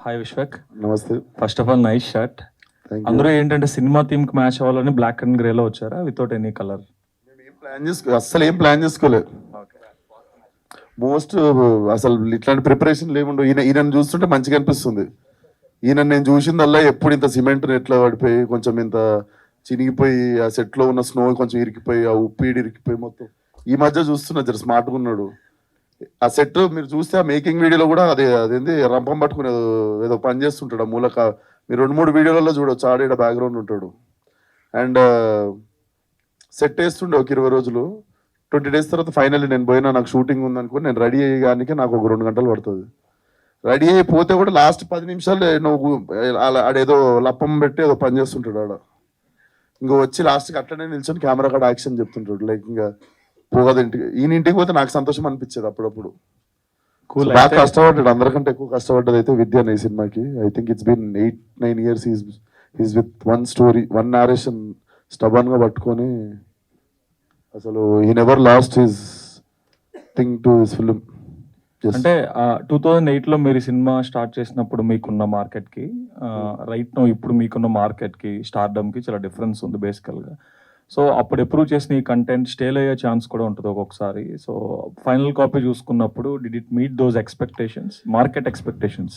Hi Vishwak, నమస్తే. First of all nice shirt. అందరూ ఏంటంటే సినిమా థీమ్ కి మ్యాచ్ అవ్వాలని బ్లాక్ అండ్ గ్రే లో వచ్చారా వితౌట్ ఎనీ కలర్? అస్సలు ఏం ప్లాన్ చేసుకోలేదు. మోస్ట్ అసలు ఇట్లాంటి ప్రిపరేషన్ లేముండవు. ఈయన చూస్తుంటే మంచిగా అనిపిస్తుంది. ఈయన నేను చూసిందల్లా ఎప్పుడు ఇంత సిమెంట్ ఎట్లా పడిపోయి కొంచెం ఇంత చినిగిపోయి ఆ సెట్లో ఉన్న స్నో కొంచెం ఇరికిపోయి ఆ ఉప్పు ఇరికిపోయి మొత్తం ఈ మధ్య చూస్తున్నా జర స్మార్ట్గా ఉన్నాడు. ఆ సెట్ మీరు చూస్తే ఆ మేకింగ్ వీడియోలో కూడా అదేంది రంపం పట్టుకుని ఏదో పని చేస్తుంటాడు ఆ మూలక. మీరు 2-3 వీడియోలలో చూడొచ్చు, ఆడేడ బ్యాక్గ్రౌండ్ ఉంటాడు. అండ్ సెట్ వేస్తుండే ఒక 20 రోజులు. 20 డేస్ తర్వాత ఫైనల్లీ నేను పోయినా, నాకు షూటింగ్ ఉందనుకుని నేను రెడీ అయ్యడానికి నాకు ఒక 2 గంటలు పడుతుంది. రెడీ అయిపోతే కూడా లాస్ట్ 10 నిమిషాలు నువ్వు ఆడేదో లప్పం పెట్టి ఏదో పని చేస్తుంటాడు ఆడ. ఇంకా వచ్చి లాస్ట్కి అట్లనే నిల్చొని కెమెరా కాడ యాక్షన్ చెప్తుంటాడు. లైక్ ఇంకా పోగదు ఇంటికి. ఈయన ఇంటికి పోతే నాకు సంతోషం అనిపించేది అప్పుడప్పుడు. బాగా కష్టపడ్డాడు, అందరికంటే ఎక్కువ కష్టపడ్డది అయితే విద్య అనే సినిమాకి. I think it's been 8-9 years is with one story, one narration stubborn గా పట్టుకొని అసలు he never lost his thing to his film. అంటే 2008 లో మీరు సినిమా స్టార్ట్ చేసినప్పుడు మీకున్న మార్కెట్ కి రైట్ నో ఇప్పుడు మీకున్న మార్కెట్ కి స్టార్డమ్ కి చాలా డిఫరెన్స్ ఉంది బేసికల్ గా. సో అప్పుడు అప్రూవ్ చేసిన ఈ కంటెంట్ స్టేల్ అయ్యే ఛాన్స్ కూడా ఉంటుంది ఒక్కొక్కసారి. సో ఫైనల్ కాపీ చూసుకున్నప్పుడు did it meet those expectations, market expectations?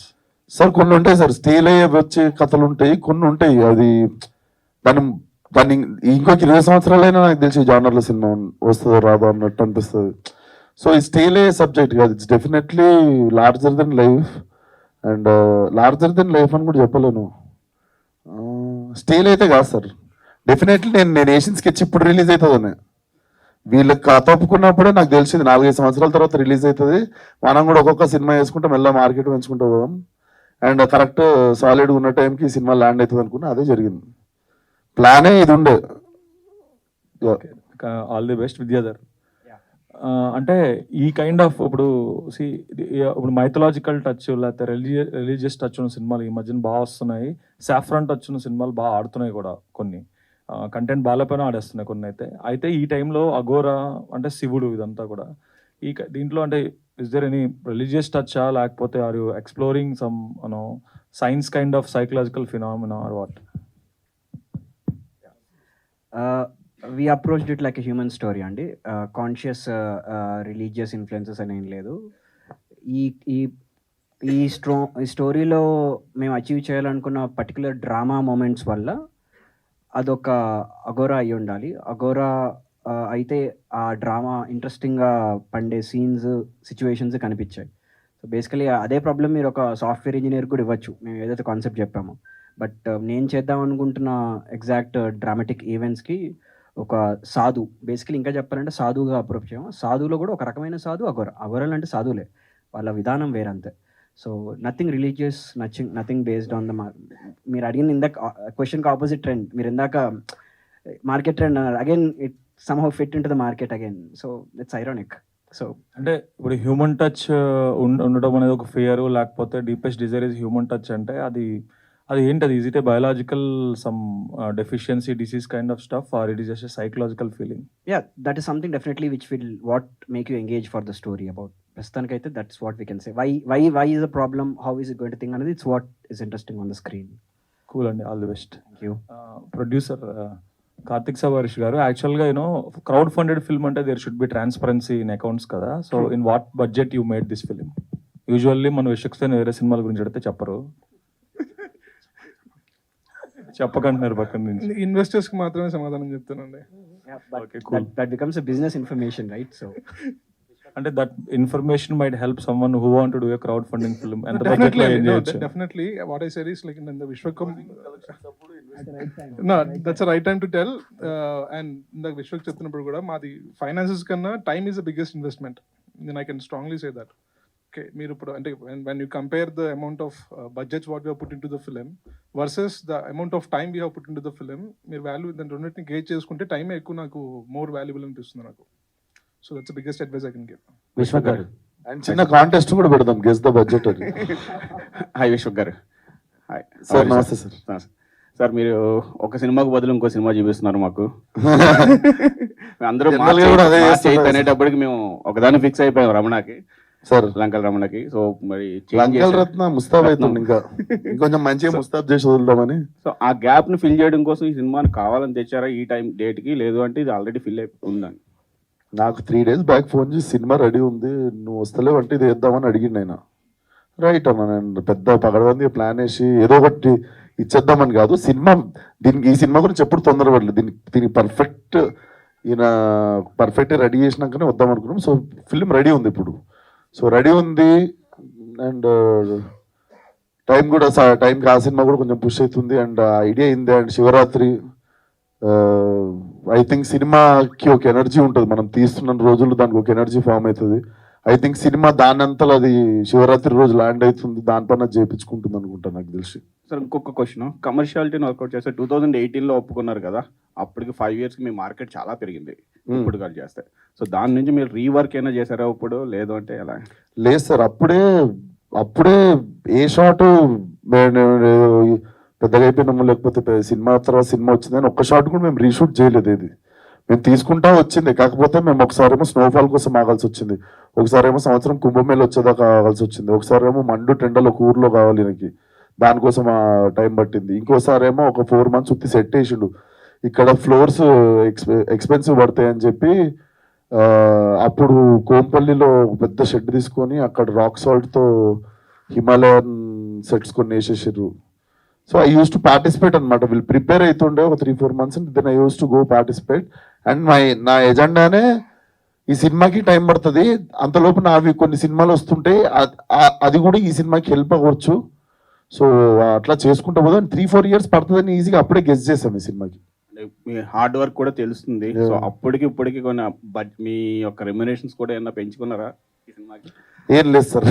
Sir కొన్ని ఉంటాయి సార్, స్టేల్ అయ్యే వచ్చే కథలు ఉంటాయి, కొన్ని ఉంటాయి అది దాన్ని ఇంకొక 20 సంవత్సరాలైనా నాకు తెలిసి జానర్లో సినిమా వస్తుందో రాదో అన్నట్టు అనిపిస్తుంది. సో ఈ స్టేల్ అయ్యే సబ్జెక్ట్ కాదు, it's definitely larger than life. And larger than life అని కూడా చెప్పలేను, స్టేల్ అయితే కాదు సార్. డెఫినెట్లీ నేను ఏషియన్ స్కెచ్ ఇప్పుడు రిలీజ్ అవుతుందని వీళ్ళకి కథ ఒప్పుకున్నప్పుడే నాకు తెలిసింది 4-5 సంవత్సరాల తర్వాత రిలీజ్ అవుతుంది. మనం కూడా ఒక్కొక్క సినిమా వేసుకుంటే మెల్ల మార్కెట్ పెంచుకుంటూ పోదాం. అండ్ కరెక్ట్ సాలిడ్ ఉన్న టైంకి ఈ సినిమా ల్యాండ్ అవుతుంది అనుకున్నా, అదే జరిగింది. ప్లానే ఇది ఉండే. All the best Vidyadhar. అంటే ఈ కైండ్ ఆఫ్ ఇప్పుడు మైథలాజికల్ టచ్ లేకపోతే రిలీజియస్ టచ్ ఉన్న సినిమాలు ఈ మధ్యన బాగా వస్తున్నాయి. సాఫ్రాన్ టచ్ ఉన్న సినిమాలు బాగా ఆడుతున్నాయి కూడా, కొన్ని కంటెంట్ బాగాలేపోయినా ఆడేస్తున్నాయి కొన్ని. అయితే ఈ టైంలో అఘోరా అంటే శివుడు ఇదంతా కూడా దీంట్లో అంటే is there any religious touch లేకపోతే are you exploring some science kind of psychological phenomena or what? We approached it like a human story అండి. కాన్షియస్ రిలీజియస్ ఇన్ఫ్లుయెన్సెస్ అనేం లేదు. ఈ స్టోరీలో మేము అచీవ్ చేయాలనుకున్న పర్టికులర్ డ్రామా మూమెంట్స్ వల్ల అదొక అఘోరా అయి ఉండాలి. అఘోరా అయితే ఆ డ్రామా ఇంట్రెస్టింగ్గా పండే సీన్స్, సిచ్యువేషన్స్ కనిపించాయి. సో బేసికలీ అదే ప్రాబ్లం మీరు ఒక సాఫ్ట్వేర్ ఇంజనీర్ కూడా ఇవ్వచ్చు, మేము ఏదైతే కాన్సెప్ట్ చెప్పామో. బట్ నేను చేద్దాం అనుకుంటున్న ఎగ్జాక్ట్ డ్రామాటిక్ ఈవెంట్స్కి ఒక సాధు, బేసికలీ ఇంకా చెప్పాలంటే సాధువుగా అప్రోచ్ చేయము. సాధువులో కూడా ఒక రకమైన సాధు అఘోరాలు అంటే సాధువులే, వాళ్ళ విధానం వేరంతే. So nothing religious, nothing based on the మీరు అడిగిన ఇందాక క్వశ్చన్కి ఆపోజిట్ ట్రెండ్. మీరు ఇందాక market trend again it somehow fit in to the market again. So it's ironic. So అంటే ఇప్పుడు హ్యూమన్ టచ్ ఉండడం అనేది ఒక ఫియర్, లేకపోతే deepest desire is human touch అంటే అది ఏంటది? Is it a biological some deficiency disease kind of stuff or it is just a psychological feeling? Yeah, that is something definitely which will what make you engage for the story about. ప్రస్తుతానికైతే that's what we can say. Why is a problem, how is it going to think అనేది it's what is interesting on the screen. Cool అండి, all the best. Thank you. Producer Karthik Sabareesh garu, యాక్చువల్గా crowd funded film అంటే there should be transparency in accounts కదా. So in what budget you made this film? Usually మన విశ్వక్సేన్ వేరే సినిమాల గురించి అడిగితే చెప్పరు, చెప్పకంటున్నారు పక్కన నుంచి. ఇన్వెస్టర్స్ కి మాత్రమే సమాధానం చెప్తానండి. That becomes a business information, right? So అంటే that information might help someone who want to do a crowd funding film. ఎంత బడ్జెట్ లో ఏం చేయొచ్చు? Definitely what I said is like in the Vishwakam, no, that's a right time to tell. And in the Vishwak చెప్తున్నప్పుడు కూడా మాది finances కన్నా time is the biggest investment. then I can strongly say that. Okay, మీరు ఇప్పుడు అంటే when you compare the amount of budgets what we have put into the film versus the amount of time we have put into the film, మీరు value దాని రెండింటిని gauge చేసుకుంటే టైమే ఎక్కువ నాకు మోర్ వాల్యుబుల్ అనిపిస్తుంది నాకు. So that's the biggest advice I can give. Vishwak గారు, అండ్ చిన్న కాంటెస్ట్ కూడా పెడదాం, గెస్ ద బడ్జెట్ అని. హాయ్ విశ్వక్ గారు. హాయ్ సార్, నమస్తే సార్. సార్ మీరు ఒక సినిమాకు బదులు ఇంకో సినిమా చూపిస్తున్నారు మాకు. అందరూ అనేటప్పటికి మేము ఒకదాన్ని ఫిక్స్ అయిపోయాం రమణకి. సార్ లంకల రమణకి. సో మరి లంకల్ రత్న ముస్తాబ్ అవుతుంది ఇంకా ఇంకొంచెం మంచిగా ముస్తాబ్ చేసి వదులుదామని. సో ఆ గ్యాప్ ని ఫిల్ చేయడం కోసం ఈ సినిమాని కావాలని తెచ్చారా ఈ టైం డేట్ కి, లేదు అంటే ఇది ఆల్రెడీ ఫిల్ అయిపోయి ఉందని? నాకు 3 days బ్యాక్ ఫోన్ చేసి సినిమా రెడీ ఉంది, నువ్వు వస్తలేవు అంటే ఇది వేద్దామని అడిగిండు ఆయన. రైట్ అన్న, నేను పెద్ద పగడబంది ప్లాన్ వేసి ఏదో ఒకటి ఇచ్చేద్దామని కాదు. సినిమా ఈ సినిమా గురించి ఎప్పుడు తొందరపడలేదు. దీనికి ఈయన పర్ఫెక్ట్ రెడీ చేసినాకనే వద్దాం అనుకున్నాం. సో ఫిల్మ్ రెడీ ఉంది ఇప్పుడు. సో రెడీ ఉంది అండ్ టైంకి ఆ సినిమా కూడా కొంచెం పుష్ అవుతుంది అండ్ ఐడియా అయింది. అండ్ శివరాత్రి ఐ థింక్ సినిమాకి ఒక ఎనర్జీ ఉంటుంది, మనం తీస్తున్న రోజులు దానికి ఒక ఎనర్జీ ఫామ్ అవుతుంది. ఐ థింక్ సినిమా దానంతలో అది శివరాత్రి రోజు ల్యాండ్ అవుతుంది, దానిపైన చేయించుకుంటుంది అనుకుంటా నాకు తెలిసి. సార్ ఇంకొక క్వశ్చన్, కమర్షియాలిటీని వర్కౌట్ చేస్తే 2018లో ఒప్పుకున్నారు కదా, అప్పటికి 5 yearsకి మీ మార్కెట్ చాలా పెరిగింది ఇప్పుడు కాల్ చేస్తే. సో దాని నుంచి మీరు రీవర్క్ అయినా చేశారా ఇప్పుడు, లేదు అంటే ఎలా? లేదు సార్, అప్పుడే ఏ షాట్ పెద్దగా అయిపోయినాము, లేకపోతే సినిమా తర్వాత సినిమా వచ్చిందని ఒక్క షాట్ కూడా మేము రీషూట్ చేయలేదు. ఇది మేము తీసుకుంటా వచ్చింది. కాకపోతే మేము ఒకసారేమో స్నోఫాల్ కోసం ఆగాల్సి వచ్చింది, ఒకసారేమో సంవత్సరం కుంభమేళ వచ్చేదాకా ఆగాల్సి వచ్చింది, ఒకసారేమో మండు టెండల్ ఒక ఊర్లో కావాలి నాకు, దానికోసం టైం పట్టింది. ఇంకోసారేమో ఒక 4 months ఉత్తి సెట్ వేసిండు. ఇక్కడ ఫ్లోర్స్ ఎక్స్పెన్సివ్ పడతాయి అని చెప్పి అప్పుడు కోంపల్లిలో పెద్ద షెడ్ తీసుకొని అక్కడ రాక్ సాల్ట్తో హిమాలయన్ సెట్స్ కొన్ని వేసేసారు. So I used to participate అనమాట. వీళ్ళు ప్రిపేర్ అవుతుండే ఒక 3-4 months, then I used to go participate. And నా ఎజెండానే ఈ సినిమాకి టైం పడుతుంది, అంతలోపు నావి కొన్ని సినిమాలు వస్తుంటాయి, అది కూడా ఈ సినిమాకి హెల్ప్ అవ్వచ్చు. సో అట్లా చేసుకుంటా పోదాం. 3-4 years పడుతుందని ఈజీగా అప్పుడే గెస్ చేసాం ఈ సినిమాకి. మీ హార్డ్ వర్క్ కూడా తెలుస్తుంది. సో అప్పటికి ఇప్పటికి కొన్ని మీ యొక్క రెమ్యునరేషన్స్ కూడా ఏమన్నా పెంచుకున్నారా ఈ సినిమాకి? ఏం లేదు సార్,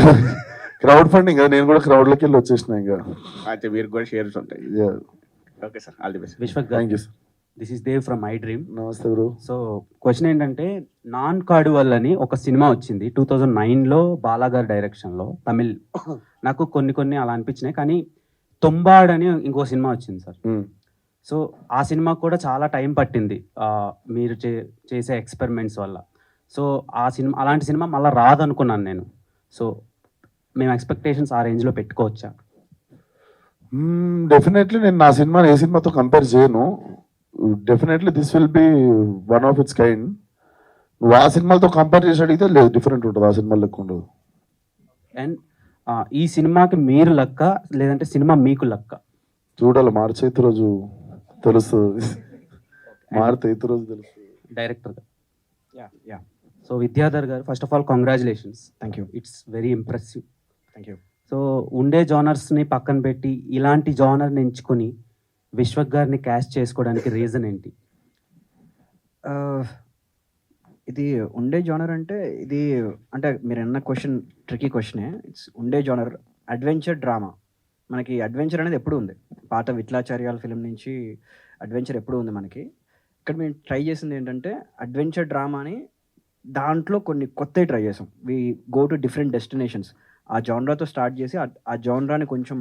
క్రౌడ్ ఫండింగ్, నేను కూడా క్రౌడ్లోకి వెళ్ళి వచ్చేసిన ఇంకా. అయితే మీరు కూడా షేర్స్ ఉంటాయి. Okay sir, all the best. Vishwak thank you sir. This is Dev from I dream. నమస్తే బ్రో. సో క్వశ్చన్ ఏంటంటే, నాన్ కార్డువల్ అని ఒక సినిమా వచ్చింది 2009లో బాలాగారి డైరెక్షన్లో, తమిళ్. నాకు కొన్ని అలా అనిపించినాయి, కానీ తొంబాడ్ అని ఇంకో సినిమా వచ్చింది సార్. సో ఆ సినిమా కూడా చాలా టైం పట్టింది మీరు చేసే ఎక్స్పెరిమెంట్స్ వల్ల. సో అలాంటి సినిమా మళ్ళీ రాదనుకున్నాను నేను. సో మేము ఎక్స్పెక్టేషన్స్ ఆ రేంజ్లో పెట్టుకోవచ్చా? డెఫినెట్లీ నేను నా సినిమాని ఏ సినిమాతో కంపేర్ చేయను. Definitely this will be one of it's kind. నువ్వు ఆ సినిమాలతో కంపేర్ చేసి అడిగితే లేదు, డిఫరెంట్ ఉంటుంది, ఆ సినిమా లెక్క ఉండదు. అండ్ ఈ సినిమాకి మీరు లక్క, లేదంటే సినిమా మీకు లక్క? చూడాలి, మార్చి 8 రోజు తెలుస్తుంది. మార్చి 8 రోజు తెలుస్తుంది. Director yeah. సో విద్యాధర్ గారు, first of all congratulations. Thank you, it's very impressive. Thank you. So ఉండే జానర్స్ని పక్కన పెట్టి ఇలాంటి జానర్ని ఎంచుకొని విశ్వక్ గారిని క్యాస్ట్ చేసుకోవడానికి రీజన్ ఏంటి? ఇది ఉండే జానర్ అంటే, ఇది అంటే మీరు అన్న క్వశ్చన్ ట్రికీ క్వశ్చనే. ఇట్స్ ఉండే జానర్ అడ్వెంచర్ డ్రామా. మనకి అడ్వెంచర్ అనేది ఎప్పుడు ఉంది, పాత విట్లాచార్యాల ఫిలిం నుంచి అడ్వెంచర్ ఎప్పుడు ఉంది మనకి. ఇక్కడ మేము ట్రై చేసింది ఏంటంటే అడ్వెంచర్ డ్రామాని దాంట్లో కొన్ని కొత్తవి ట్రై చేసాం. We go to different destinations. ఆ జానరాతో స్టార్ట్ చేసి ఆ జానరాని కొంచెం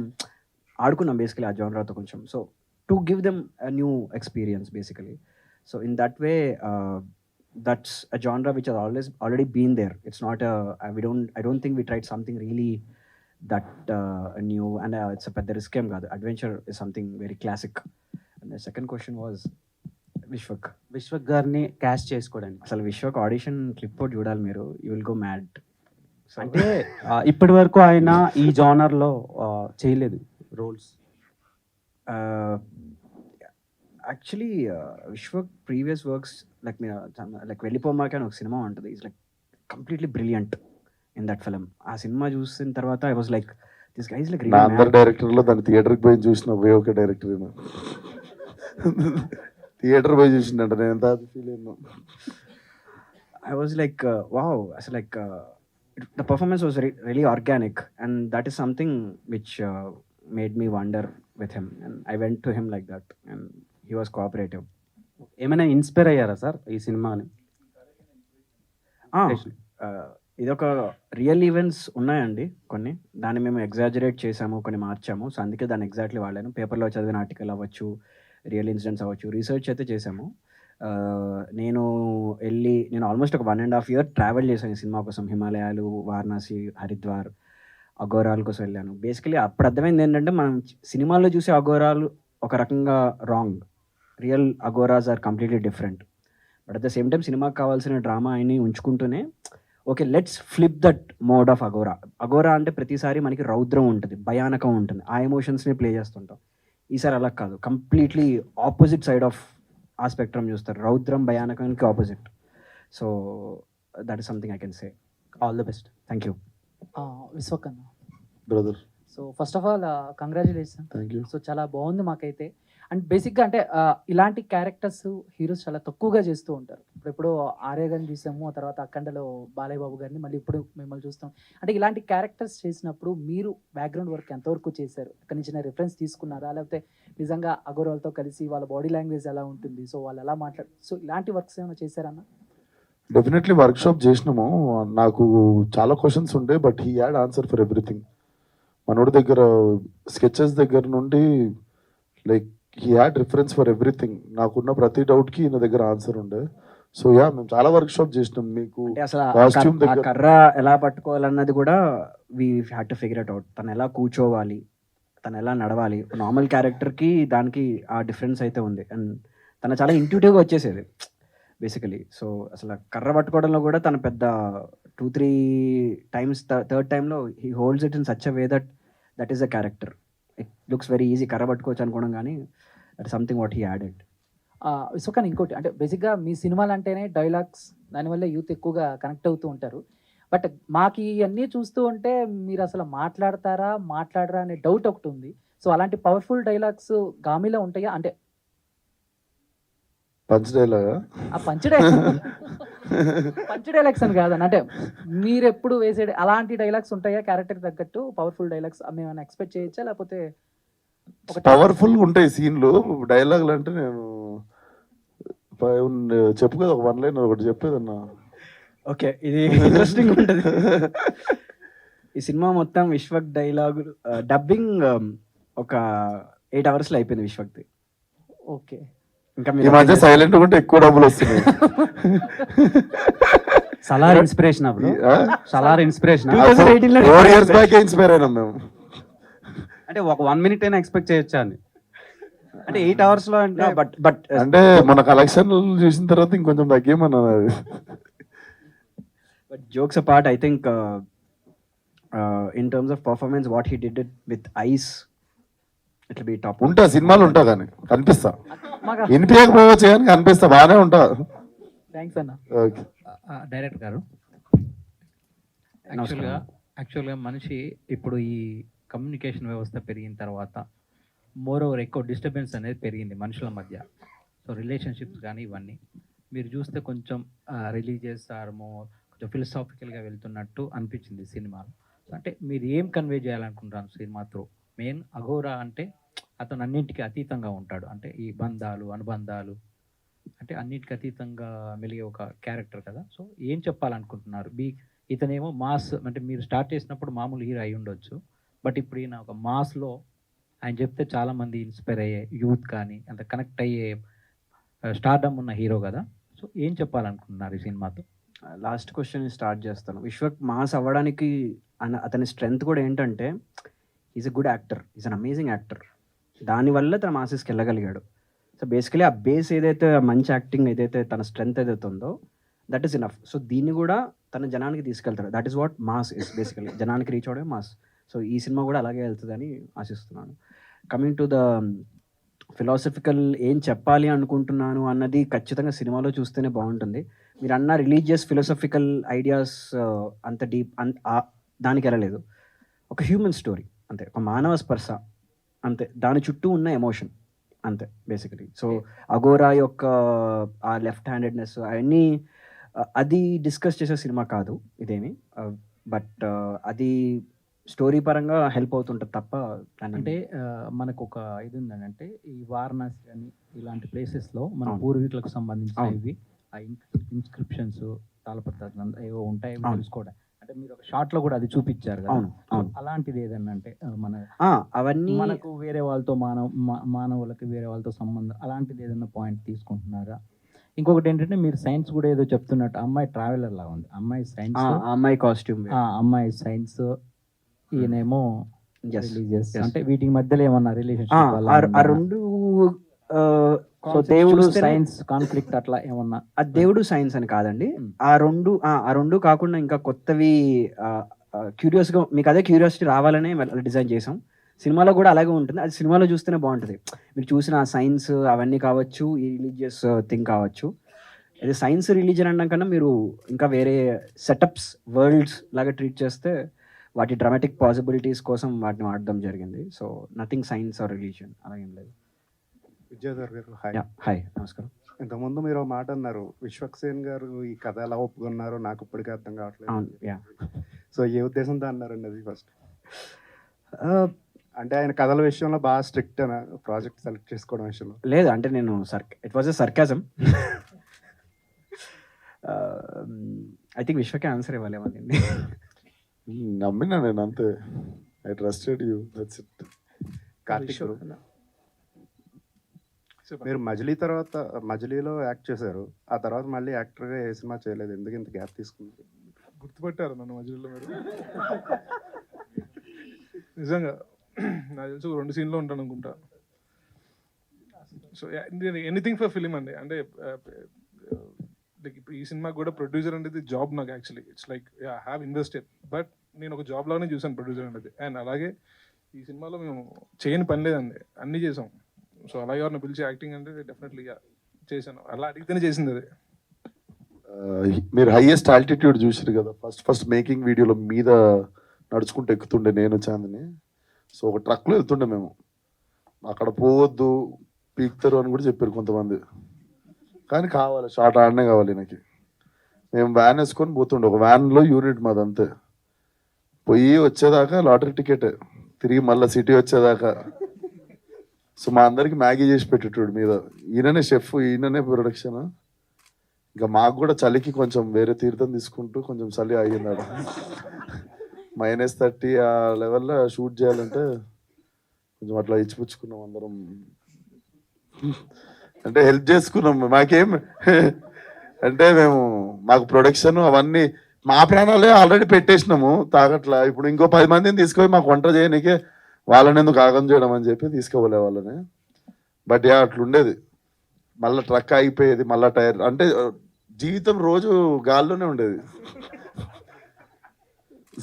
ఆడుకున్నాం బేసికలీ, ఆ జానరాతో కొంచెం. So to give them a new experience basically. So in that way that's a genre which has already been there. It's not I don't think we tried something really that new, and it's a pedda risk em kaadu. Adventure is something very classic. And the second question was Vishwak గారిని caste చేసుకోవడానికి. అసలు Vishwak audition clip out చూడాలి మీరు, you will go mad. అంటే ఇప్పటి వరకు ఆయన ఈ జానర్లో చేయలేదు roles. Actually Vishwak previous works like Vellipomaakey అని ఒక సినిమా ఉంటుంది. Is like completely brilliant in that film. ఆ సినిమా చూసిన తర్వాత I was like, this guy is like నా అందరు డైరెక్టర్లో దాన్ని థియేటర్కి పోయి చూసిన ఒకే ఒక డైరెక్టర్ థియేటర్ పోయి చూసిందంట. నేను ఎంత ఫీల్ అయినా. ఐ వాజ్ లైక్ వావ్, అసలు like the performance was really organic, and that is something which made me wonder with him, and I went to him like that, and he was cooperative. ఏమైనా inspire అయ్యారా sir ఈ సినిమాని? ఇదొక real events ఉన్నాయండి కొన్ని, దాన్ని మేము exaggerate చేసాము, కొన్ని మార్చాము. సో అందుకే దాన్ని ఎగ్జాక్ట్లీ వాడాను. పేపర్లో చదివిన ఆర్టికల్ అవ్వచ్చు, రియల్ ఇన్సిడెంట్స్ అవ్వచ్చు, రీసెర్చ్ అయితే చేసాము. నేను ఆల్మోస్ట్ ఒక 1.5 year ట్రావెల్ చేశాను ఈ సినిమా కోసం. హిమాలయాలు, వారణాసి, హరిద్వార్, అఘోరాల కోసం వెళ్ళాను. బేసికలీ అప్పుడు అర్థమైంది ఏంటంటే, మనం సినిమాల్లో చూసే అఘోరాలు ఒక రకంగా wrong. Real Aghoras are completely different. But at the same time సినిమాకి కావాల్సిన డ్రామా అయిని ఉంచుకుంటూనే, okay let's flip that mode of Aghora. Aghora అంటే ప్రతిసారి మనకి రౌద్రం ఉంటుంది, భయానకం ఉంటుంది, ఆ ఎమోషన్స్ని ప్లే చేస్తుంటాం. ఈసారి అలా కాదు, కంప్లీట్లీ ఆపోజిట్ సైడ్ ఆఫ్ ఆ స్పెక్ట్రమ్ చూస్తారు. రౌద్రం, భయానకానికి opposite. So that is something I can say. All the best. Thank you. విశ్వకన్న. Brother so first of all congratulation. Thank you. So చాలా బాగుంది మాకైతే. అండ్ బేసిక్గా అంటే ఇలాంటి క్యారెక్టర్స్ హీరోస్ చాలా తక్కువగా చేస్తూ ఉంటారు. ఇప్పుడు ఆర్య గారిని చూసాము, ఆ తర్వాత అఖండలో బాలయ్య బాబు గారిని, మళ్ళీ ఇప్పుడు మిమ్మల్ని చూస్తాం. అంటే ఇలాంటి క్యారెక్టర్స్ చేసినప్పుడు మీరు బ్యాక్గ్రౌండ్ వర్క్ ఎంతవరకు చేశారు? అక్కడి నుంచి రిఫరెన్స్ తీసుకున్నారా, లేకపోతే నిజంగా అగోరాలతో కలిసి వాళ్ళ బాడీ లాంగ్వేజ్ ఎలా ఉంటుంది, సో వాళ్ళు ఎలా సో ఇలాంటి వర్క్స్ ఏమైనా చేశారన్న? డెఫినెట్లీ వర్క్షాప్ చేసినాము. నాకు చాలా క్వశ్చన్స్ ఉండే, but he had answer for everything. మనోడి దగ్గర స్కెచెస్ దగ్గర నుండి like he had reference for everything. నాకున్న ప్రతి డౌట్కి ఈయన దగ్గర ఆన్సర్ ఉండే. సో యా, మేము చాలా వర్క్షాప్ చేసినాం. మీకు అంటే అసలు కాస్ట్యూమ్ ఆ దగ్గర కర్ర ఎలా పట్టుకోవాలన్నది కూడా we had to figure it out. తను ఎలా కూర్చోవాలి, తను ఎలా నడవాలి. నార్మల్ క్యారెక్టర్కి దానికి ఆ డిఫరెన్స్ అయితే ఉంది. అండ్ తను చాలా ఇంట్యూటివ్గా వచ్చేసేది బేసికలీ. సో అసలు కర్ర పట్టుకోవడంలో కూడా తను పెద్ద 2-3 times, థర్డ్ టైంలో he holds it in such a way that is a character. It looks very easy కర్ర పట్టుకోవచ్చు అనుకోవడం, కానీ that something what he added. విశ్వకన్, ఇంకోటి అంటే బేసిక్గా మీ సినిమాలు అంటేనే డైలాగ్స్, దానివల్ల యూత్ ఎక్కువగా కనెక్ట్ అవుతూ ఉంటారు. బట్ మాకు ఇవన్నీ చూస్తూ ఉంటే మీరు అసలు మాట్లాడరా అనే డౌట్ ఒకటి ఉంది. సో అలాంటి పవర్ఫుల్ డైలాగ్స్ గామిలో ఉంటాయా? అంటే పంచ్ డైలాగా? ఆ పంచ్ డైలాగ్స్ అని కాదని, అంటే మీరు ఎప్పుడు వేసే అలాంటి డైలాగ్స్ ఉంటాయా క్యారెక్టర్ తగ్గట్టు? పవర్ఫుల్ డైలాగ్స్ మేము ఎక్స్పెక్ట్ చేయొచ్చా, లేకపోతే పవర్ఫుల్ ఉంటాయి సీన్లు? డైలాగులు అంటే నేను చెప్పు కదా, ఒక 1 line ఒకటి చెప్పేదన్నా. ఓకే, ఇది ఇంట్రెస్టింగ్ ఉంటుంది. ఈ సినిమా మొత్తం విశ్వక్ డైలాగులు డబ్బింగ్ ఒక 8 hours అయిపోయింది విశ్వక్ది. ఓకే. ఇంకా ఈ మధ్య సైలెంట్ ఉంటే ఎక్కువ డబ్బులు వస్తున్నాయి. సలార్ ఇన్స్పిరేషన్ అప్పుడు, Salaar inspiration 4 years back inspire అయినాం మేము. అంటే ఒక 1 minute అయినా ఎక్స్పెక్ట్ చేయొచ్చా అని. అంటే 8 hours లో అంటే బట్ అంటే మన కలెక్షన్ చూసిన తర్వాత ఇంకొంచెం తగ్గేమన్నా. But jokes apart, I think in terms of performance what he did it with eyes, it will be top. ఉంటా సినిమాలు ఉంటా కానీ కనిపిస్తా, మాకు వినిపించకపోవచ్చు కానీ కనిపిస్తా, బాగానే ఉంటా. థ్యాంక్స్ అన్న. ఓకే. డైరెక్టర్ గారు, యాక్చువల్గా మనిషి ఇప్పుడు ఈ కమ్యూనికేషన్ వ్యవస్థ పెరిగిన తర్వాత మోర్ ఓవర్ ఎక్కువ డిస్టర్బెన్స్ అనేది పెరిగింది మనుషుల మధ్య. సో రిలేషన్షిప్స్ కానీ ఇవన్నీ మీరు చూస్తే కొంచెం రిలీజియస్ ఆర్మో కొంచెం ఫిలసాఫికల్గా వెళ్తున్నట్టు అనిపించింది సినిమాలో. అంటే మీరు ఏం కన్వే చేయాలనుకుంటున్నారు సినిమా త్రూ? మెయిన్ అఘోరా అంటే అతను అన్నింటికి అతీతంగా ఉంటాడు, అంటే ఈ బంధాలు అనుబంధాలు అంటే అన్నిటికీ అతీతంగా మెలిగే ఒక క్యారెక్టర్ కదా. సో ఏం చెప్పాలనుకుంటున్నారు? ఇతనేమో మాస్, అంటే మీరు స్టార్ట్ చేసినప్పుడు మామూలు హీరో అయి ఉండొచ్చు, బట్ ఇప్పుడు ఈయన ఒక మాస్లో ఆయన చెప్తే చాలామంది ఇన్స్పైర్ అయ్యే యూత్ కానీ అంత కనెక్ట్ అయ్యే స్టార్డమ్ ఉన్న హీరో కదా. సో ఏం చెప్పాలనుకుంటున్నారు ఈ సినిమాతో? లాస్ట్ క్వశ్చన్ స్టార్ట్ చేస్తాను. విశ్వక్ మాస్ అవ్వడానికి అతని స్ట్రెంగ్త్ కూడా ఏంటంటే, is a good actor, is an amazing actor. దానివల్ల తన మాసెస్కి వెళ్ళగలిగాడు. సో బేసికలీ ఆ బేస్ ఏదైతే మంచి యాక్టింగ్ ఏదైతే తన స్ట్రెంగ్త్ ఏదైతే ఉందో దట్ ఈస్ ఇనఫ్. సో దీన్ని కూడా తన జనానికి తీసుకెళ్తాడు. That is what mass is basically, జనానికి రీచ్ అవడమే మాస్. సో ఈ సినిమా కూడా అలాగే వెళ్తుందని ఆశిస్తున్నాను. కమింగ్ టు ద ఫిలాసఫికల్, ఏం చెప్పాలి అనుకుంటున్నాను అన్నది ఖచ్చితంగా సినిమాలో చూస్తేనే బాగుంటుంది. మీరు అన్న రిలీజియస్ ఫిలాసఫికల్ ఐడియాస్ అంత డీప్ దానికి వెళ్ళలేదు. ఒక హ్యూమన్ స్టోరీ అంతే, ఒక మానవ స్పర్శ అంతే, దాని చుట్టూ ఉన్న ఎమోషన్ అంతే బేసికలీ. సో అఘోరా యొక్క ఆ లెఫ్ట్ హ్యాండెడ్నెస్ అవన్నీ అది డిస్కస్ చేసే సినిమా కాదు ఇదేమి, బట్ అది స్టోరీ పరంగా హెల్ప్ అవుతుంటుంది తప్ప. అంటే మనకు ఒక ఇది ఉందంటే ఈ వారణాసి అని ఇలాంటి ప్లేసెస్లో మన అవును. పూర్వీకులకు సంబంధించిన అవును. ఇవి ఆ ఇన్స్క్రిప్షన్స్ తాళపత్రాలు ఏవో ఉంటాయి అవును. తెలుసుకోవడం. అంటే మీరు ఒక షార్ట్ లో కూడా అది చూపించారు కదా. అవును అవును అలాంటిది ఏదన్నా అంటే మన అవన్నీ మనకు వేరే వాళ్ళతో మానవులకి వేరే వాళ్ళతో సంబంధం అలాంటిది ఏదన్నా పాయింట్ తీసుకుంటున్నారా? ఇంకొకటి ఏంటంటే మీరు సైన్స్ కూడా ఏదో చెప్తున్నట్టు అమ్మాయి ట్రావెలర్ లా ఉంది. అమ్మాయి సైన్స్, ఆ అమ్మాయి కాస్ట్యూమ్ అమ్మాయి సైన్స్, ఈయనేమో Yes. రిలీజియస్. Yes. అంటే వీటికి మధ్యలో ఏమన్నా రిలేషన్షిప్ ఆ రెండు సో దేవుడు చూస్తేనే- సైన్స్ కాన్ఫ్లిక్ట్ అట్లా ఏమన్నా? ఆ దేవుడు సైన్స్ అని కాదండి. ఆ రెండు కాకుండా ఇంకా కొత్తవి క్యూరియస్గా మీకు అదే క్యూరియాసిటీ రావాలనే డిజైన్ చేసాం. సినిమాలో కూడా అలాగే ఉంటుంది. అది సినిమాలో చూస్తేనే బాగుంటుంది. మీరు చూసిన సైన్స్ అవన్నీ కావచ్చు, ఈ రిలీజియస్ థింగ్ కావచ్చు. ఇది సైన్స్ రిలీజన్ అనడం కన్నా మీరు ఇంకా వేరే సెటప్స్ వరల్డ్స్ లాగా ట్రీట్ చేస్తే వాటి డ్రామాటిక్ పాసిబిలిటీస్ కోసం వాటిని వాడడం జరిగింది. So nothing science or religion అలా ఏం లేదు. విద్యాధర్ గారు హాయ్. హాయ్, నమస్కారం. ఇంతకుముందు మీరు ఒక మాట అన్నారు, విశ్వక్సేన్ గారు ఈ కథ ఎలా ఒప్పుకున్నారో నాకు ఇప్పటికీ అర్థం కావట్లేదు. అవును, యా. సో ఏ ఉద్దేశంతో అన్నారండి అది ఫస్ట్? అంటే ఆయన కథల విషయంలో బాగా స్ట్రిక్ట్ అన ప్రాజెక్ట్ సెలెక్ట్ చేసుకోవడం విషయంలో? లేదు, అంటే నేను it was a sarcasm. I think విశ్వకే ఆన్సర్ ఇవ్వాలేమో దీన్ని. నమ్మినా నేను అంతే. I trusted you, that's it. Karthik garu, మీరు మజిలీలో యాక్ట్ చేశారు, ఆ తర్వాత మళ్ళీ యాక్టర్గా ఏ సినిమా చేయలేదు, ఎందుకు ఇంత గ్యాప్ తీసుకున్నారు? గుర్తుపట్టారు నన్ను మధ్యలో మీరు? నిజంగా నాకు తెలిసి 2 సీన్లో ఉంటాను అనుకుంటా. సో ఎనీథింగ్ ఫర్ ఫిలిం అండి. అంటే లైక్ ఇప్పుడు ఈ సినిమా కూడా ప్రొడ్యూసర్ అనేది జాబ్ నాకు actually. It's like I have invested, but నేను ఒక జాబ్ లాగానే చూసాను ప్రొడ్యూసర్ అనేది. అండ్ అలాగే ఈ సినిమాలో మేము చేయని పని లేదండి, అన్నీ చేసాం. సో అలాగే ఎవరిని పిలిచి యాక్టింగ్ అంటే డెఫినెట్లీ చేశాను. అలా అడిగితేనే చేసింది అది. మీరు హైయెస్ట్ ఆల్టిట్యూడ్ చూసారు కదా, ఫస్ట్ మేకింగ్ వీడియోలో మీద నడుచుకుంటూ ఎక్కుతుండే నేను చాందిని. సో ఒక ట్రక్లో వెళ్తుండే మేము, అక్కడ పోవద్దు పీక్తారు అని కూడా చెప్పారు కొంతమంది. కానీ కావాలి, షార్ట్ ఆడనే కావాలి నాకు. మేము వ్యాన్ వేసుకొని పోతుండే, ఒక వ్యాన్లో యూనిట్ మాది అంతే. పోయి వచ్చేదాకా లాటరీ టికెట్, తిరిగి మళ్ళీ సిటీ వచ్చేదాకా. సో మా అందరికి మ్యాగీ చేసి పెట్టేటోడు మీద. ఈయననే షెఫ్, ఈయననే ప్రొడక్షన్. ఇంకా మాకు కూడా చలికి కొంచెం వేరే తీర్థం తీసుకుంటూ కొంచెం చలి ఆగింది ఆడ. -30 ఆ లెవెల్లో షూట్ చేయాలంటే కొంచెం అట్లా ఇచ్చిపుచ్చుకున్నాం అందరం. అంటే హెల్ప్ చేసుకున్నాం. మాకేం అంటే మాకు ప్రొడక్షన్ అవన్నీ మా ప్రాణాలే ఆల్రెడీ పెట్టేసినాము తాగట్లా. ఇప్పుడు ఇంకో 10 మందిని తీసుకొని మాకు వంట చేయడానికే వాళ్ళని ఎందుకు ఆగం చేయడం అని చెప్పి తీసుకోలే వాళ్ళని. బట్ అట్లుండేది. మళ్ళీ ట్రక్ అయిపోయేది, మళ్ళీ టైర్. అంటే జీవితం రోజు గాల్లోనే ఉండేది.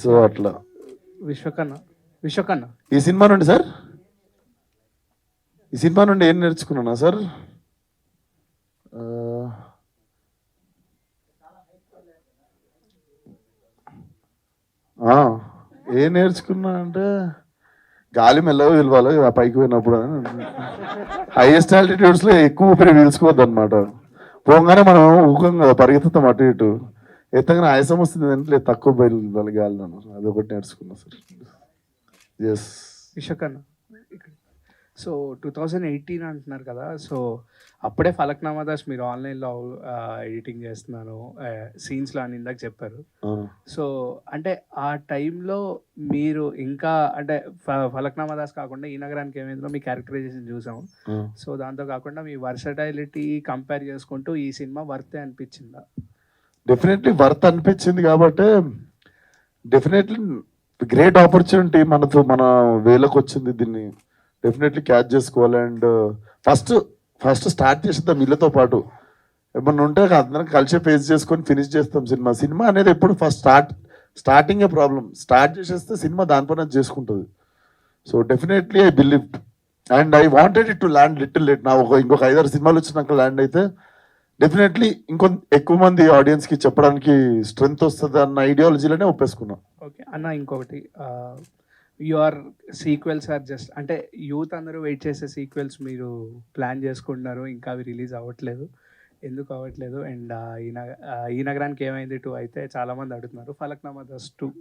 సో అట్లా. విశ్వకన్న ఈ సినిమా నుండి సార్, ఈ సినిమా నుండి ఏం నేర్చుకున్నానా సార్? ఏం నేర్చుకున్నా అంటే గాలి మెల్లగా పిలవాలి ఆ పైకి పోయినప్పుడు. హైయెస్ట్ ఆల్టిట్యూడ్స్లో ఎక్కువ ఊపిరి పీల్చుకోవద్దు అనమాట. పోగానే మనం ఊకం కదా, పరిగెత్తుతాం అటు ఇటు. ఎత్తగానే ఆయాసం వస్తుంది అంటే తక్కువ బయలు గాలి. అదొకటి నేర్చుకున్నా సార్. ఎస్ విశ్వకన్న, సో 2018 అంటున్నారు కదా, సో అప్పుడే ఫలక్నామా దాస్ మీరు ఆన్లైన్లో ఎడిటింగ్ చేస్తున్నాను సీన్స్లో అని ఇందాక చెప్పారు. సో అంటే ఆ టైంలో మీరు ఇంకా అంటే ఫలక్నామా దాస్ కాకుండా ఈ నగరానికి ఏమైందో మీ క్యారెక్టరైజేషన్ చూసాము. సో దాంతో కాకుండా మీ వర్సటైలిటీ కంపేర్ చేసుకుంటూ ఈ సినిమా వర్తే అనిపించిందా? డెఫినెట్లీ వర్త్ అనిపించింది. కాబట్టి డెఫినెట్లీ గ్రేట్ ఆపర్చునిటీ మన వేలకు వచ్చింది. దీన్ని డెఫినెట్లీ క్యాచ్ చేసుకోవాలి. అండ్ ఫస్ట్ స్టార్ట్ చేసేద్దాం వీళ్ళతో పాటు. ఏమన్నా ఉంటే అందరం కలిసి ఫేస్ చేసుకొని ఫినిష్ చేస్తాం సినిమా అనేది. ఎప్పుడు స్టార్టింగే ప్రాబ్లం. స్టార్ట్ చేసేస్తే సినిమా దానిపైన చేసుకుంటుంది. So definitely I believe and I wanted it to land little late. నా ఇంకొక 5-6 సినిమాలు వచ్చినాక ల్యాండ్ అయితే డెఫినెట్లీ ఎక్కువ మంది ఆడియన్స్కి చెప్పడానికి స్ట్రెంగ్త్ వస్తుంది అన్న ఐడియాలజీలోనే ఒప్పేసుకున్నాం. ఓకే అన్న, ఇంకొకటి యువర్ సీక్వెల్స్ ఆర్ జస్ట్ అంటే యూత్ అందరూ వెయిట్ చేసే సీక్వెల్స్ మీరు ప్లాన్ చేసుకుంటున్నారు, ఇంకా అవి రిలీజ్ అవ్వట్లేదు, ఎందుకు అవ్వట్లేదు? అండ్ ఈ నగరానికి ఏమైంది 2 అయితే చాలా మంది అడుగుతున్నారు. ఫలక్నామా దాస్ 2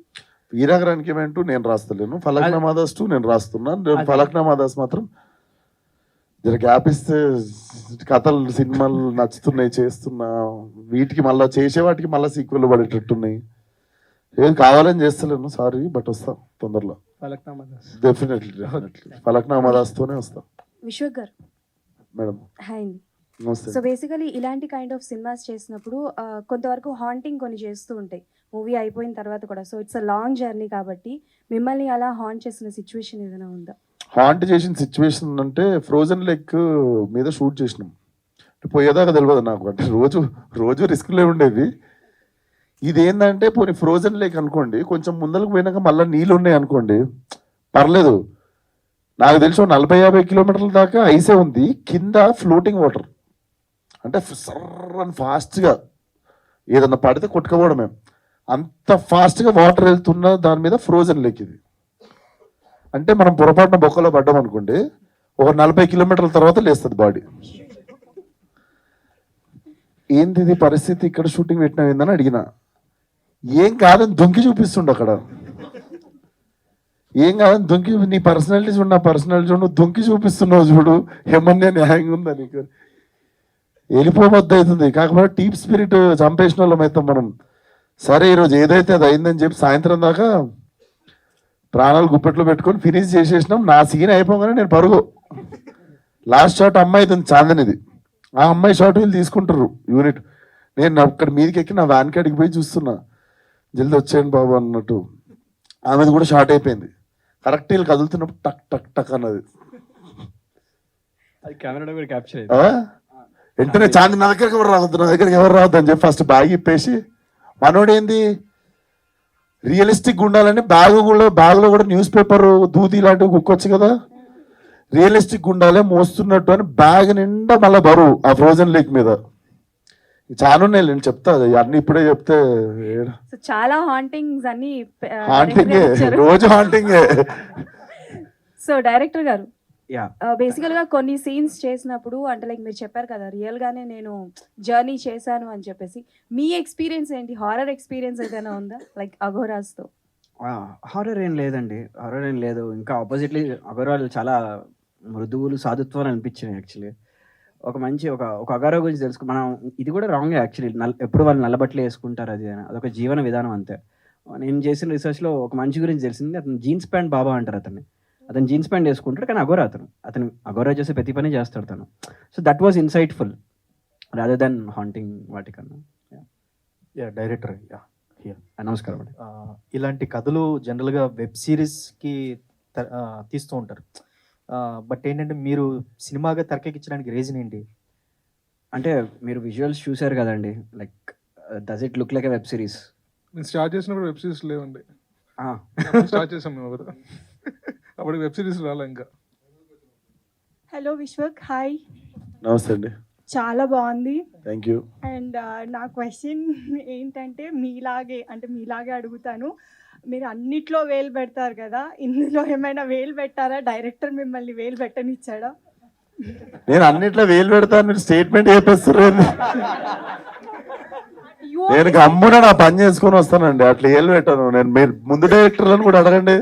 ఈ నగరానికి ఏమైంటూ నేను రాస్తలేను. ఫలక్నామా దాస్ 2 నేను రాస్తున్నాను. ఫలక్నామా దాస్ మాత్రం జర గ్యాప్ ఇస్తే కథలు సినిమాలు నచ్చుతున్నాయి, చేస్తున్నా. వీటికి మళ్ళీ చేసేవాటికి మళ్ళీ సీక్వెల్ పడేటట్టున్నాయి. ఏం కావాలని చేస్తలేను, సారీ. బట్ వస్తాం తొందరలో. ఫలక్నామా దాస్ డెఫినెట్లీ ఫలక్నామా దాస్తోనే వస్తాం. విశ్వక్ గారు మేడం హాయ్ అండి. నమస్తే. సో బేసికలీ ఇలాంటి కైండ్ ఆఫ్ సినిమాస్ చేసినప్పుడు కొంతవరకు హాంటింగ్ కొన్ని చేస్తూ ఉంటాయి మూవీ అయిపోయిన తర్వాత కూడా. So it's a long journey కాబట్టి మిమ్మల్ని అలా హాంట్ చేసిన సిచ్యువేషన్ ఏదైనా ఉందా? హాంట్ చేసిన సిచ్యువేషన్ అంటే ఫ్రోజన్ లెక్ మీద షూట్ చేసినాం. పోయేదాకా తెలియదు నాకు, అంటే రోజు రిస్క్లే ఉండేది. ఇది ఏంటంటే పోనీ ఫ్రోజన్ లేక్ అనుకోండి, కొంచెం ముందరకు పోయినాక మళ్ళీ నీళ్ళు ఉన్నాయి అనుకోండి, పర్లేదు. నాకు తెలిసి 40-50 కిలోమీటర్ల దాకా ఐసే ఉంది, కింద ఫ్లోటింగ్ వాటర్. అంటే సర్రని ఫాస్ట్గా ఏదన్నా పడితే కొట్టుకోవడమే, అంత ఫాస్ట్గా వాటర్ వెళ్తున్న దాని మీద ఫ్రోజన్ లేక్ ఇది. అంటే మనం పొరపాటున బొక్కలో పడ్డాం అనుకోండి, ఒక 40 కిలోమీటర్ల తర్వాత లేస్తుంది బాడీ. ఏంది ఇది పరిస్థితి, ఇక్కడ షూటింగ్ పెట్టినా ఏందని అడిగిన. ఏం కాదని దొంకి చూపిస్తుండు అక్కడ. ఏం కాదని దొంకి, నీ పర్సనాలిటీ చూడు, నా పర్సనాలిటీ చూడు, నువ్వు దొంకి చూపిస్తున్నావు చూడు, ఏమన్నా న్యాయంగా ఉందా నీకు? వెళ్ళిపోవద్దు అవుతుంది. కాకపోతే టీప్ స్పిరిట్ చంపేసిన వాళ్ళం అయితే మనం. సరే ఈరోజు ఏదైతే అది అయిందని చెప్పి సాయంత్రం దాకా ప్రాణాలు గుప్పెట్లో పెట్టుకొని ఫినిష్ చేసేసినాం. నా సీన్ అయిపోగానే నేను పరుగు. లాస్ట్ షాట్ అమ్మాయి ఉంది, చాందనిది. ఆ అమ్మాయి షాట్ వీళ్ళు తీసుకుంటారు యూనిట్. నేను అక్కడ మీదకి ఎక్కి నా వ్యాన్ కాడికి పోయి చూస్తున్నా, జల్దీ వచ్చేయండి బాబు అన్నట్టు. ఆమెది కూడా షార్ట్ అయిపోయింది. కరెక్ట్ వీళ్ళు కదులుతున్నప్పుడు టక్ టక్ టక్ అన్నది. అది కెమెరాలో కూడా క్యాప్చర్ వెంటనే చాంది నా దగ్గరికి ఎవరు రావద్దు, నా దగ్గరికి ఎవరు రావద్దు అని చెప్పి ఫస్ట్ బ్యాగ్ ఇప్పేసి, మనోడేంది రియలిస్టిక్ ఉండాలని బ్యాగులో కూడా న్యూస్ పేపర్ దూది ఇలాంటివి కుక్కొచ్చు కదా, రియలిస్టిక్ ఉండాలి మోస్తున్నట్టు అని బ్యాగ్ నిండా మళ్ళీ బరువు ఆ ఫ్రోజన్ లేక్ మీద. చాలా ఉన్నాయి, నేను చెప్తా అన్ని ఇప్పుడే చెప్తే. సో చాలా హాంటింగ్స్ అన్ని హాంటింగే, రోజు హాంటింగే. సో డైరెక్టర్ గారు, యా బేసికల్ గా కొన్ని సీన్స్ చేసినప్పుడు అంటే లైక్ మీరు చెప్పారు కదా రియల్ గానే నేను జర్నీ చేశాను అని చెప్పేసి, మీ ఎక్స్పీరియన్స్ ఏంటి? హారర్ ఎక్స్పీరియన్స్ ఏదైనా ఉందా లైక్ అఘోరాస్ తో? హారర్ ఏం లేదండి, హారర్ ఏం లేదు. ఇంకా ఆపోజిట్లీ అఘోరాలు చాలా మృదువులు, సాధుత్వాలు అనిపించినాయి యాక్చువల్లీ. ఒక మంచి ఒక అఘోరా గురించి తెలుసుకో, మనం ఇది కూడా రాంగ్ యాక్చువల్లీ. ఎప్పుడు వాళ్ళు నల్లబట్టలు వేసుకుంటారు, అది అదొక జీవన విధానం అంతే. నేను చేసిన రీసెర్చ్లో ఒక మంచి గురించి తెలిసింది. అతను జీన్స్ ప్యాంట్ బాబా అంటారు అతను జీన్స్ ప్యాంట్ వేసుకుంటాడు, కానీ అతను అఘోరా చేసే ప్రతి పని చేస్తాడు తను. So that was insightful rather than haunting వాటికన్నా. డైరెక్టర్ నమస్కారం అండి. ఇలాంటి కథలు జనరల్గా వెబ్ సిరీస్కి తీస్తూ ఉంటారు. బట్ ఏంటంటే మీరు సినిమాగా తెరకెక్కించడానికి రీజన్ ఏంటి? అంటే మీరు విజువల్స్ చూసారు కదండి, like does it look like a web series? నేను స్టార్ట్ చేసినప్పుడు వెబ్ సిరీస్ లేవండి, స్టార్ట్ చేసాం మేము అప్పుడు వెబ్ సిరీస్ రాలే ఇంకా. Hello Vishwak, hi. నమస్తే అండి. చాలా బాగుంది. Thank you. అండ్ నా క్వశ్చన్ ఏంటంటే మీలాగే అడుగుతాను. మీరు అన్నిట్లో వేలు పెడతారు కదా, ఇందులో ఏమైనా వేలు పెట్టారా? డైరెక్టర్ మిమ్మల్ని వేలు పెట్టనిచ్చాడా? నేను అన్నిట్లో వేలు పెడతాను స్టేట్మెంట్ చెప్పేస్తున్నారు. నేను గమ్మున నా పని చేసుకొని వస్తానండి, అట్లా వేలు పెట్టాను నేను. మీరు ముందు డైరెక్టర్లను కూడా అడగండి.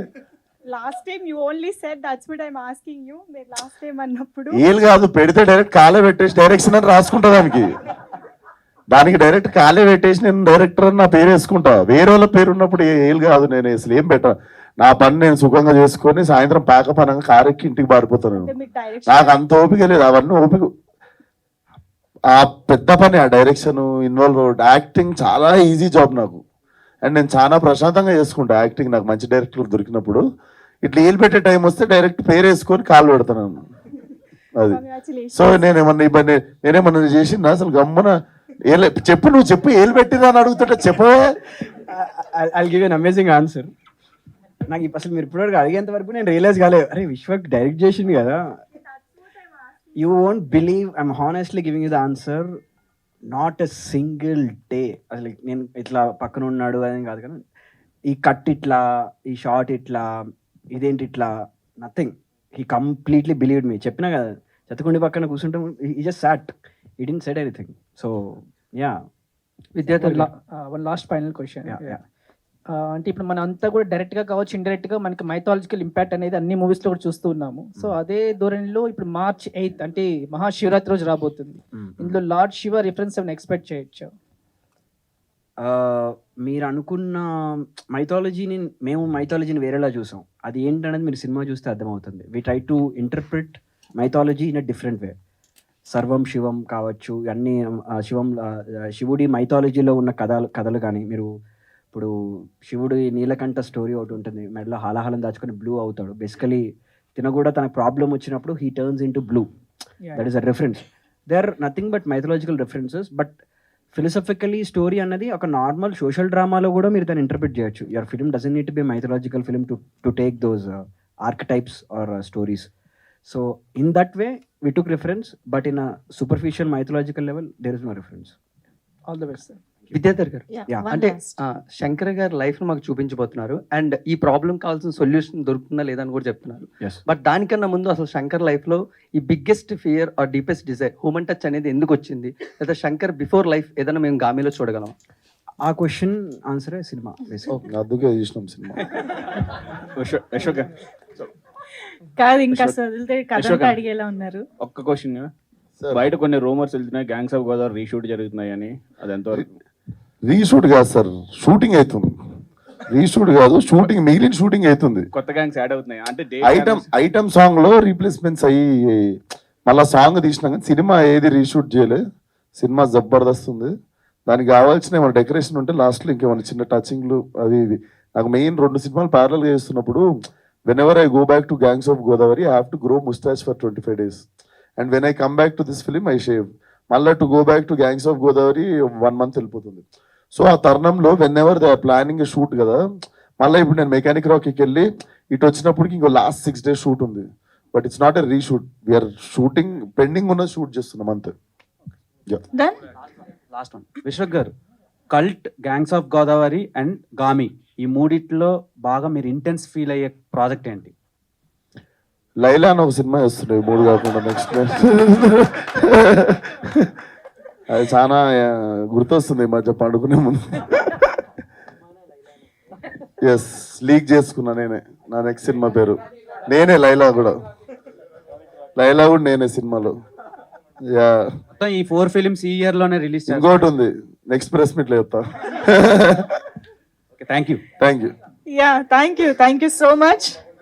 Last time you only said, that's what I am asking you. మీరు లాస్ట్ టైం అన్నప్పుడు ఏలు కాదు, పెడితే డైరెక్ట్ కాలే పెట్టేసి డైరెక్షన్ అని రాసుకుంటా. దానికి డైరెక్ట్ కాలే పెట్టేసి నేను డైరెక్టర్ అని నా పేరు వేసుకుంటా. వేరే వాళ్ళ పేరు ఉన్నప్పుడు ఏలు కాదు, నేను అసలు ఏం పెట్టా. నా పని నేను సుఖంగా చేసుకొని సాయంత్రం ప్యాకప్ అనగా కారెక్కి ఇంటికి పారిపోతాను. నాకు అంత ఓపిక లేదు, అవన్నీ ఓపిక. ఆ పెద్ద పని, ఆ డైరెక్షన్ ఇన్వాల్వ్, యాక్టింగ్ చాలా ఈజీ జాబ్ నాకు. అండ్ నేను చాలా ప్రశాంతంగా చేసుకుంటా యాక్టింగ్. నాకు మంచి డైరెక్టర్ దొరికినప్పుడు ఇట్లా ఏలు పెట్టే టైం వస్తే డైరెక్ట్ పేరు వేసుకొని కాలు పెడతాను అది. సో నేనేమన్నా చేసిందా అసలు? గమ్మున చెప్పు, నువ్వు చెప్పు, ఏలు పెట్టినా అని అడుగుతుంటే చెప్పవే. I give an amazing answer. నాకు అసలు మీరు ఇప్పటివరకు అడిగేంత వరకు నేను రియలైజ్ కాలేదు, అరే విశ్వక్ డైరెక్ట్ చేసింది కదా. You won't believe, I'm honestly giving you the answer. Not a single day అసలు నేను ఇట్లా పక్కన ఉన్నాడు అని కాదు, కానీ ఈ కట్ ఇట్లా, ఈ షార్ట్ ఇట్లా, ఇదేంటి ఇట్లా, నథింగ్. హీ కంప్లీట్లీ బిలీవ్డ్ మీ. చెప్పినా కదా, చెత్తకుండి పక్కన కూర్చుంటాం, ఈ జస్ట్ సాట్, ఈ didn't said anything. So yeah. విద్యార్థి, వన్ లాస్ట్ ఫైనల్ క్వశ్చన్. అంటే ఇప్పుడు మనం అంతా కూడా డైరెక్ట్గా కావచ్చు, ఇండైరెక్ట్గా మనకి మైథాలజికల్ ఇంపాక్ట్ అనేది అన్ని మూవీస్లో కూడా చూస్తూ ఉన్నాము. సో అదే ధోరణిలో ఇప్పుడు March 8th అంటే మహాశివరాత్రి రోజు రాబోతుంది. ఇందులో లార్డ్ శివ రిఫరెన్స్ ఏమైనా ఎక్స్పెక్ట్ చేయొచ్చా? మీరు అనుకున్న మేము మైథాలజీని వేరేలా చూసాం. అది ఏంటనేది మీరు సినిమా చూస్తే అర్థమవుతుంది. We try to interpret mythology in a different way. సర్వం శివం కావచ్చు, అన్నీ శివుడి మైథాలజీలో ఉన్న కథలు కానీ మీరు ఇప్పుడు శివుడి నీలకంఠ స్టోరీ ఒకటి ఉంటుంది, మెడలో హాలాహలం దాచుకొని బ్లూ అవుతాడు. బేసికలీ తిన కూడా తనకు ప్రాబ్లం వచ్చినప్పుడు he turns into blue. That is a reference. They are nothing but mythological references. But philosophically story అన్నది ఒక నార్మల్ సోషల్ డ్రామాలో కూడా మీరు దాన్ని ఇంటర్ప్రిట్ చేయొచ్చు. Your film doesn't need to be mythological film to take those archetypes or stories. So in that way we took reference, but in a superficial mythological level there is no reference. All the best sir. Vidyadhar గారు, Yeah, one అంటే last. Shankar గారి life ను మాకు చూపించబోతున్నారు and ఈ problem కావాల్సిన solution దొరుకుతుందా లేదా అని కూడా చెప్తున్నారు. Yes. బట్ దానికన్నా ముందు అసలు శంకర్ లైఫ్ లో ఈ biggest fear or deepest desire human touch అనేది ఎందుకు వచ్చింది, లేదా శంకర్ బిఫోర్ లైఫ్ ఏదైనా మేము గామిలో చూడగలం? ఆ క్వశ్చన్ ఆన్సరే సినిమా. అందుకే చూసినాం సినిమా. అశోక్ కాదు ఇంకా అశోక్. వదిలితే అశోక్ కథ అన్న. అడిగేలా ఉన్నారు. ఒక్క క్వశ్చన్, బయట కొన్ని రూమర్స్ వెళ్తున్నాయి గ్యాంగ్స్ ఆఫ్ గోదావరి రీషూట్ జరుగుతున్నాయి అని, అది ఎంతవరకు? రీషూట్ కాదు సార్, షూటింగ్ అవుతుంది. రీషూట్ కాదు, షూటింగ్, మిగిలిన షూటింగ్ అవుతుంది. కొత్త గ్యాంగ్స్ యాడ్ అవుతున్నాయి అంటే ఐటమ్ సాంగ్ లో రీప్లేస్మెంట్స్ అయ్యి మళ్ళా సాంగ్ తీసినా కానీ సినిమా ఏది రీషూట్ చేయలే. సినిమా జబర్దస్త్ ఉంది. దానికి కావాల్సిన ఏమైనా డెకరేషన్ ఉంటే లాస్ట్లో ఇంకేమైనా చిన్న టచింగ్లు అది ఇది. నాకు మెయిన్ 2 సినిమాలు ప్యారల్ గా చేస్తున్నప్పుడు whenever I go back to Gangs of Godavari, I have to grow mustache for 25 days. And when I come back to this film, I shave. Malla to go back to Gangs of Godavari 1 month వెళ్ళిపోతుంది. So ఆ తరుణంలో whenever they are planning a shoot కదా, మళ్ళీ ఇప్పుడు నేను mechanic రాక్కి వెళ్ళి ఇటు వచ్చినప్పటికి ఇంకో లాస్ట్ 6 days షూట్ ఉంది. But it's not a reshoot, we're shooting, pending ఉన్న షూట్ చేస్తున్నాం అంతే. Done? Last one. Vishwak garu, cult, gangs of Godavari and Gaami, ఈ మూడిట్లో బాగా మీరు ఇంటెన్స్ ఫీల్ అయ్యే ప్రాజెక్ట్ ఏంటి? లైలా అని ఒక సినిమా చేస్తున్నాయి 3 కాకుండా నెక్స్ట్. అది చాలా గుర్తొస్తుంది ఈ మధ్య పండుకునే ముందు. ఎస్, లీక్ చేసుకున్నా నేనే నా నెక్స్ట్ సినిమా పేరు. నేనే లైలా కూడా నేనే సినిమాలో. యా, ఈ 4 ఫిలిమ్స్ ఈ ఇయర్ లోనే రిలీజ్ చేస్తారు. ఇంకోటి ఉంది, నెక్స్ట్ ప్రెస్ మీట్లో చెప్తా. Thank you. Thank you. Yeah, thank you so much.